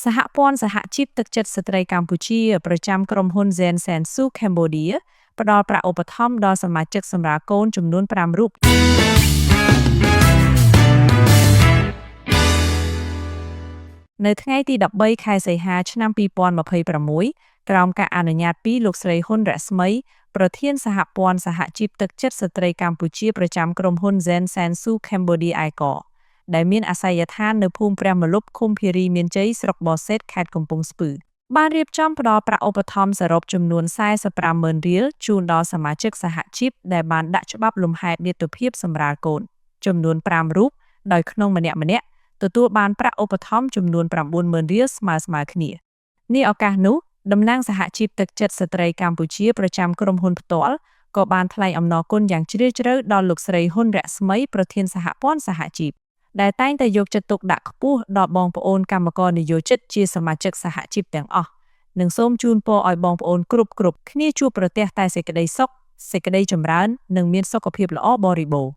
សហព័ន្ធសហជីពទឹកចិត្តស្ត្រីកម្ពុជាប្រចាំក្រុមហ៊ុន Zen Sensu Cambodia ផ្ដល់ប្រាក់ឧបត្ថម្ភដល់សមាជិកសម្រាលកូនចំនួន5រូបនៅថ្ងៃទី13ខែសីហាឆ្នាំ2026ក្រោមការអនុញ្ញាតពីលោកស្រីហ៊ុនរស្មីប្រធានសហព័ន្ធសហជីពទឹកចិត្តស្ត្រីកម្ពុជាប្រចាំក្រុមហ៊ុន Zen Sensu Cambodia Icor ដែលមានអាសយដ្ឋាននៅភូមិព្រះម្លប់ឃុំភារីមានជ័យស្រុកបរសេតខេត្តកំពង់ស្ពឺបានរៀបចំផ្ដល់ប្រាក់ឧបត្ថម្ភសរុបចំនួន45,000រៀលជូនដល់សមាជិកសហជីពដែលបានដាក់ច្បាប់លំហែមាតុភាពសម្រាលកូនចំនួន5រូបដោយក្នុងម្នាក់ទទួលបានប្រាក់ឧបត្ថម្ភចំនួន90,000រៀលស្មើគ្នានេះឱកាសនោះតំណាងសហជីពទឹកចិត្តស្ត្រីកម្ពុជាប្រចាំក្រុមហ៊ុនផ្ទាល់ក៏បានថ្លែងអំណរគុណយ៉ាងជ្រាលជ្រៅដល់លោកស្រីហ៊ុនរស្មីប្រធានសហព័ន្ធសហជីពដែលតែងតែយកចិត្តទុកដាក់ខ្ពស់ដល់បងប្អូនកម្មករនិយោជិតជាសមាជិកសហជីពទាំងអស់និងសូមជូនពរឲ្យបងប្អូនគ្រប់គ្នាជួបប្រទះតែសេចក្តីសុខសេចក្តីចម្រើននិងមានសុខភាពល្អបរិបូរណ៍